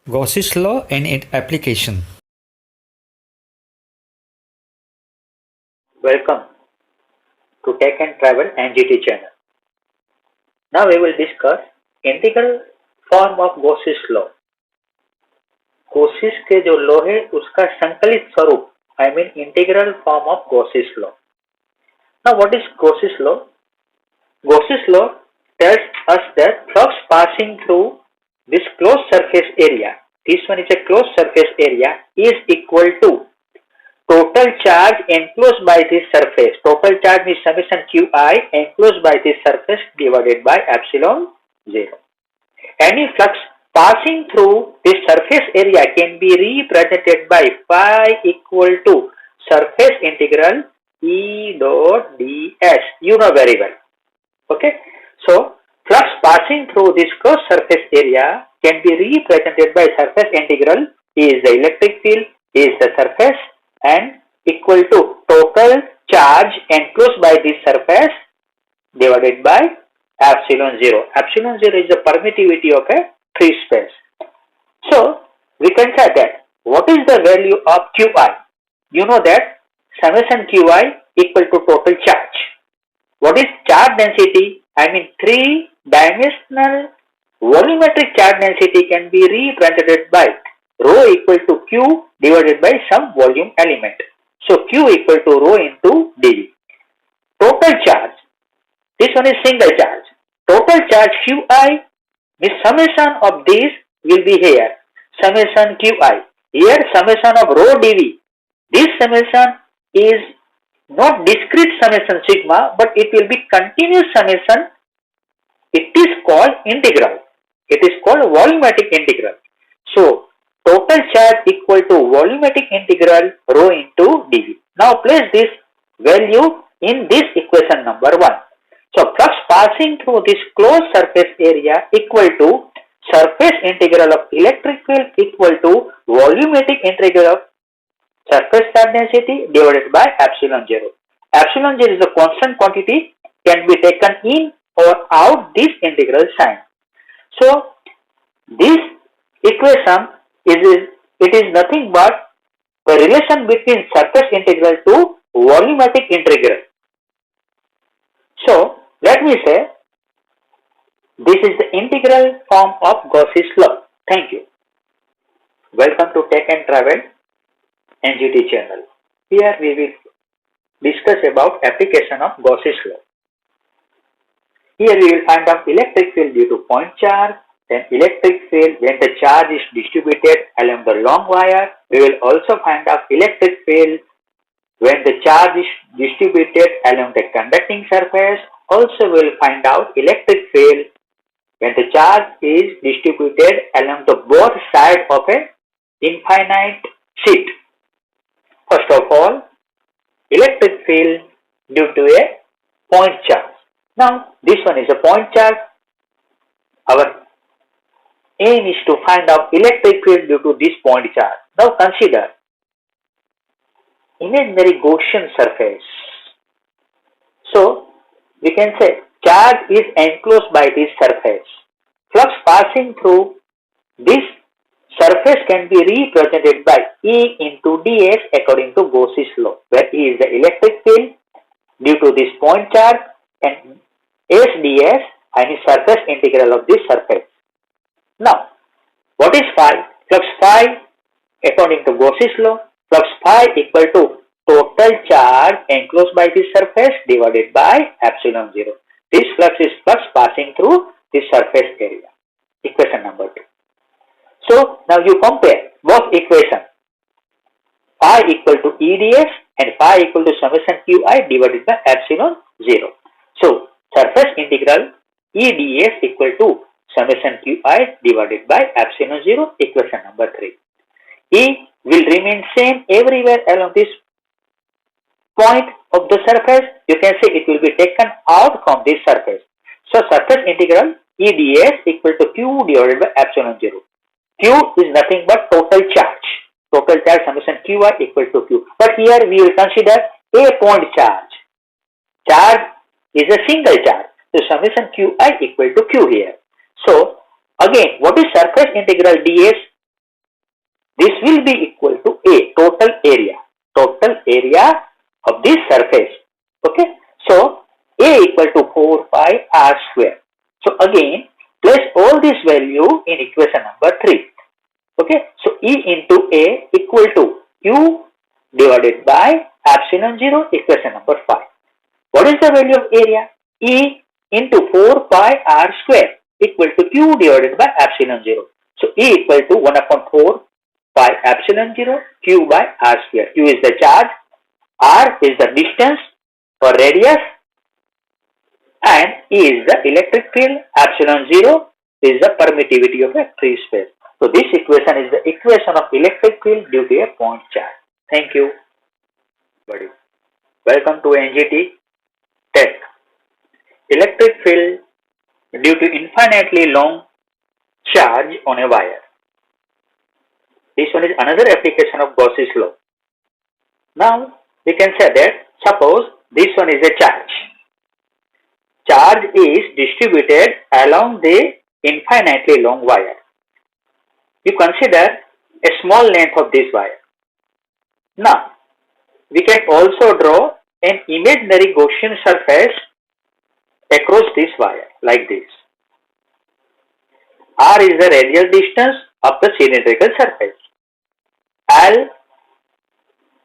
Gauss's law and its application. Welcome to Tech and Travel NGT channel. Now we will discuss integral form of Gauss's law. Gauss's के जो law है उसका संकलित स्वरूप I mean integral form of Gauss's law. Now what is Gauss's law? Gauss's law tells us that flux passing through this closed surface area, this one is a closed surface area, is equal to total charge enclosed by this surface. Total charge is summation Qi enclosed by this surface divided by epsilon 0. Any flux passing through this surface area can be represented by phi equal to surface integral E dot ds. You know very well. Okay. So, flux passing through this closed surface area can be represented by surface integral E is the electric field, E is the surface, and equal to total charge enclosed by this surface divided by epsilon 0. Epsilon 0 is the permittivity of a free space. So, we can say that what is the value of Qi? You know that summation Qi equal to total charge. What is charge density? I mean 3-dimensional volumetric charge density can be represented by rho equal to Q divided by some volume element. So Q equal to rho into dV. Total charge, this one is single charge. Total charge Qi, the summation of this will be here. Summation Qi. Here summation of rho dV. This summation is not discrete summation sigma, but it will be continuous summation. It is called integral. It is called volumetric integral. So, total charge equal to volumetric integral rho into dV. Now, place this value in this equation number 1. So, flux passing through this closed surface area equal to surface integral of electric field equal to volumetric integral of surface charge density divided by epsilon 0. Epsilon 0 is a constant quantity, can be taken in or out this integral sign. So, this equation is nothing but the relation between surface integral to volumetric integral. So, let me say this is the integral form of Gauss's law. Thank you. Welcome to Tech and Travel NGT channel. Here we will discuss about application of Gauss's law. Here we will find out electric field due to point charge, then electric field when the charge is distributed along the long wire. We will also find out electric field when the charge is distributed along the conducting surface. Also we will find out electric field when the charge is distributed along the both sides of a infinite sheet. First of all, electric field due to a point charge. Now, this one is a point charge. Our aim is to find out electric field due to this point charge. Now, consider imaginary Gaussian surface. So, we can say charge is enclosed by this surface. Flux passing through this surface can be represented by E into ds according to Gauss's law, where E is the electric field due to this point charge and S ds and surface integral of this surface. Now, what is phi? Flux phi according to Gauss's law, flux phi equal to total charge enclosed by this surface divided by epsilon 0. This flux is flux passing through this surface area. Equation number 2. So, now you compare both equations. Phi equal to EDS and phi equal to summation Qi divided by epsilon 0. So, surface integral EDS equal to summation Qi divided by epsilon 0, equation number 3. E will remain same everywhere along this point of the surface. You can say it will be taken out from this surface. So, surface integral EDS equal to Q divided by epsilon 0. Q is nothing but total charge. Total charge summation Qi equal to Q. But here we will consider a point charge. Charge is a single charge. So summation Qi equal to Q here. So again, what is surface integral ds? this will be equal to A, total area of this surface. Okay, so A equal to 4 pi r square. So again, place all this value in equation number 3. Okay, so E into A equal to Q divided by epsilon 0, equation number 5. What is the value of area? E into 4 pi r square equal to Q divided by epsilon 0. So E equal to 1 upon 4 pi epsilon 0 Q by r square. Q is the charge, r is the distance or radius, and E is the electric field, epsilon 0 is the permittivity of a free space. So this equation is the equation of electric field due to a point charge. Thank you, buddy. Welcome to NGT Tech. Electric field due to infinitely long charge on a wire. This one is another application of Gauss's law. Now we can say that suppose this one is a charge. Charge is distributed along the infinitely long wire. You consider a small length of this wire. Now we can also draw an imaginary Gaussian surface across this wire like this. R is the radial distance of the cylindrical surface. L,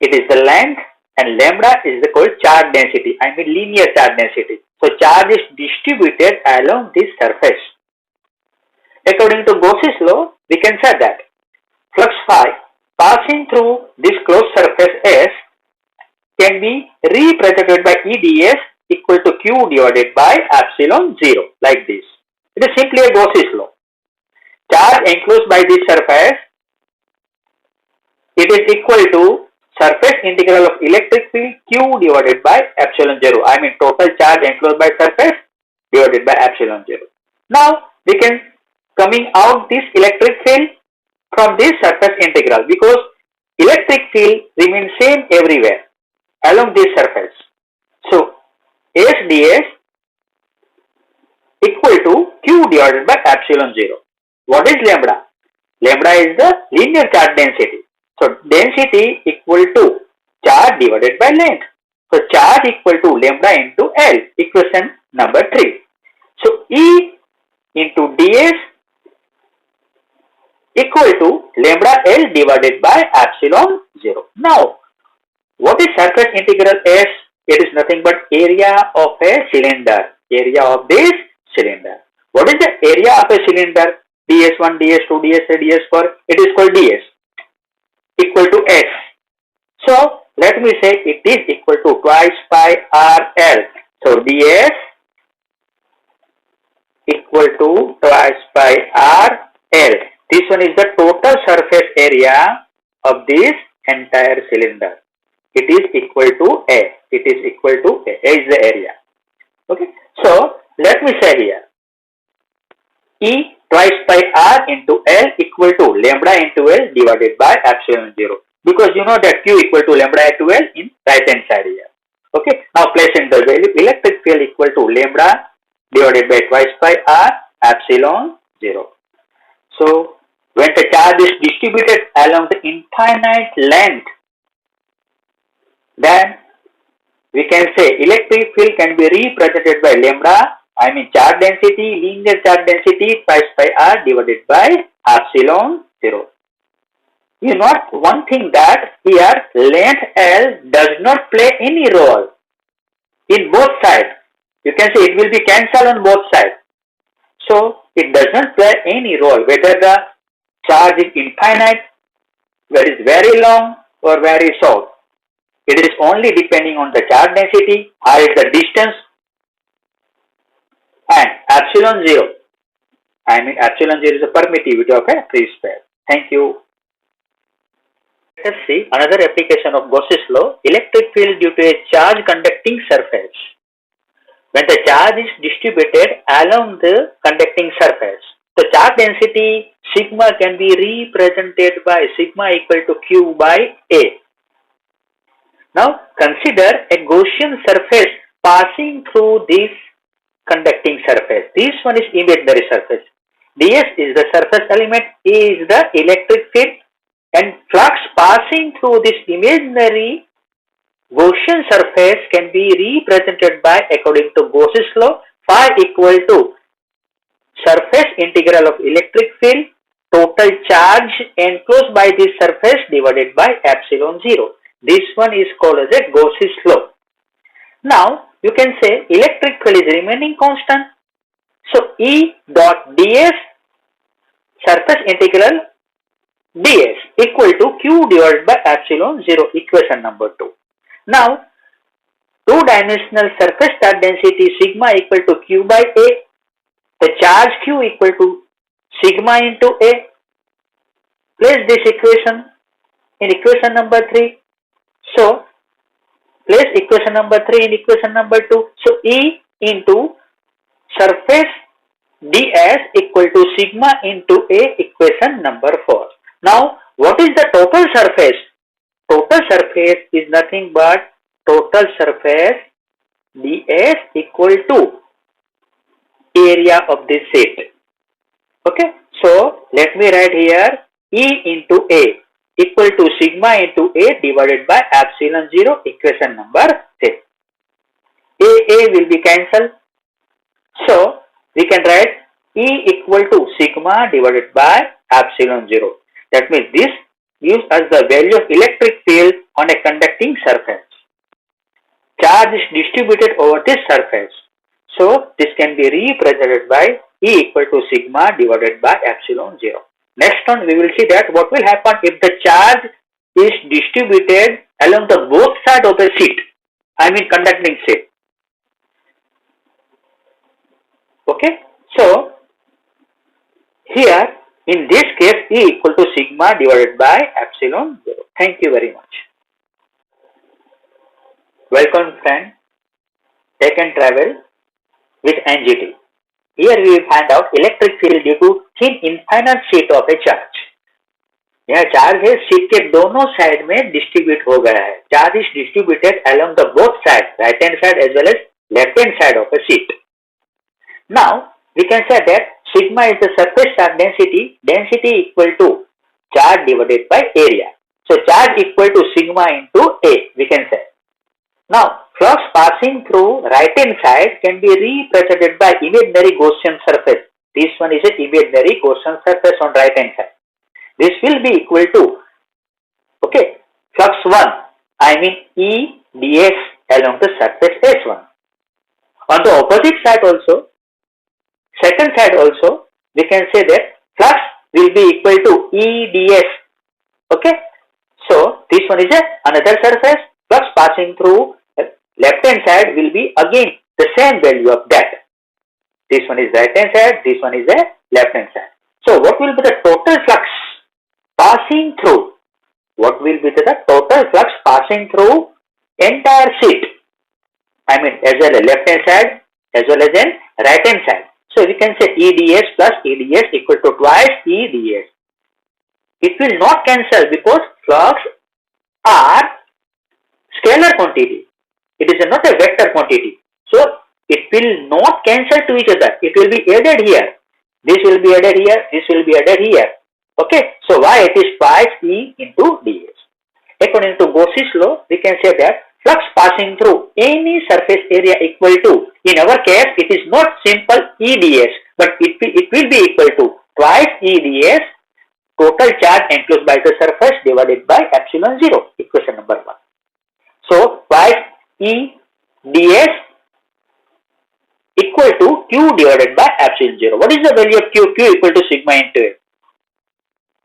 it is the length, and lambda is the called charge density, linear charge density. So charge is distributed along this surface. According to Gauss's law, we can say that flux phi passing through this closed surface S can be represented by EdS equal to Q divided by epsilon 0 like this. It is simply a Gauss's law. Charge enclosed by this surface, it is equal to surface integral of electric field Q divided by epsilon 0. Total charge enclosed by surface divided by epsilon 0. Now we can coming out this electric field from this surface integral, because electric field remains same everywhere along this surface. So S ds equal to Q divided by epsilon 0. What is lambda? Lambda is the linear charge density. So density equal to charge divided by length. So charge equal to lambda into L, equation number 3. So E into ds equal to lambda L divided by epsilon 0. Now, what is surface integral S? It is nothing but area of a cylinder. Area of this cylinder. What is the area of a cylinder? ds1, ds2, ds3, ds4. It is called ds equal to S. So let me say it is equal to twice pi RL. So ds equal to twice pi RL. This one is the total surface area of this entire cylinder. It is equal to A. It is equal to A. A is the area. Okay. So let me say here E twice pi R into L equal to lambda into L divided by epsilon 0. Because you know that Q equal to lambda into L in right hand side here. Okay. Now place in the value electric field equal to lambda divided by twice pi R epsilon 0. So when the charge is distributed along the infinite length, then we can say electric field can be represented by lambda, charge density, linear charge density twice pi R divided by epsilon 0. You note one thing that here length L does not play any role in both sides. You can say it will be cancelled on both sides. So it does not play any role whether the charge is infinite, whether it is very long or very short. It is only depending on the charge density, R is the distance, and epsilon 0. Epsilon 0 is the permittivity of a free space. Thank you. Let us see another application of Gauss's law, electric field due to a charge conducting surface. When the charge is distributed along the conducting surface, the charge density sigma can be represented by sigma equal to Q by A. Now consider a Gaussian surface passing through this conducting surface. This one is imaginary surface. ds is the surface element, A is the electric field, and flux passing through this imaginary Gaussian surface can be represented by, according to Gauss's law, phi equal to surface integral of electric field, total charge enclosed by this surface divided by epsilon 0. This one is called as a Gauss's law. Now you can say electric field is remaining constant. So E dot ds surface integral ds equal to q divided by epsilon 0, equation number 2. Now two-dimensional surface charge density sigma equal to q by a. The charge q equal to sigma into a. Place this equation in equation number 3. So place equation number 3 in equation number 2. So E into surface ds equal to sigma into a, equation number 4. Now what is the total surface? Total surface is nothing but total surface ds equal to area of this sheet. Okay, so let me write here E into a equal to sigma into a divided by epsilon 0, equation number 3. A will be cancelled. So we can write E equal to sigma divided by epsilon 0. That means this gives us the value of electric field on a conducting surface. Charge is distributed over this surface. So this can be represented by E equal to sigma divided by epsilon 0. Next one we will see that what will happen if the charge is distributed along the both sides of a sheet. I mean conducting sheet. Okay. So here in this case E equal to sigma divided by epsilon 0. Thank you very much. Welcome friend. Take and travel with NGT. Here we will find out electric field due to thin infinite sheet of a charge. यह charge है sheet के दोनों side में distribute हो गया है. Charge is distributed along the both side, right hand side as well as left hand side of a sheet. Now we can say that sigma is the surface charge density equal to charge divided by area. So charge equal to sigma into A, we can say. Now flux passing through right hand side can be represented by imaginary Gaussian surface. This one is an imaginary Gaussian surface on right hand side. This will be equal to, okay, flux 1, I mean E ds along the surface S1. On the opposite side also, second side also, we can say that flux will be equal to E ds. Okay, so this one is another surface. Flux passing through left hand side will be again the same value of that. This one is right hand side, this one is a left hand side. So what will be the total flux passing through? What will be the total flux passing through entire sheet? I mean as well as left hand side as well as in right hand side. So we can say EDS plus EDS equal to twice EDS. It will not cancel because flux are scalar quantity. It is not a vector quantity. So it will not cancel to each other. It will be added here. This will be added here. This will be added here. Okay. So why it is twice E into ds. According to Gauss's law, we can say that flux passing through any surface area equal to, in our case, it is not simple EDS, but it will be equal to twice EDS, total charge enclosed by the surface divided by epsilon 0, equation number 1. So, twice EDS equal to Q divided by epsilon 0. What is the value of Q? Q equal to sigma into A.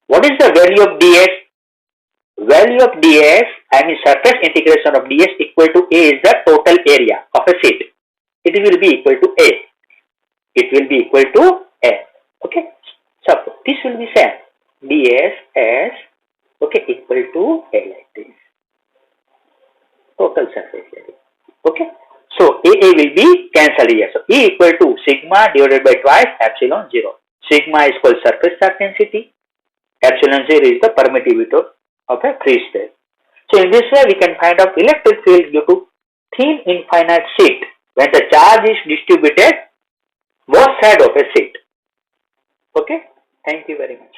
What is the value of ds? Value of ds, I mean surface integration of ds equal to A is the total area of a sheet. It will be equal to A. It will be equal to A. Okay. So this will be same. ds as, okay, equal to A like this. Total surface area. Okay. So A will be cancelled here. So E equal to sigma divided by twice epsilon 0. Sigma is called surface charge density. Epsilon 0 is the permittivity of a free space. So in this way we can find out electric field due to thin infinite sheet when the charge is distributed both sides of a sheet. Okay. Thank you very much.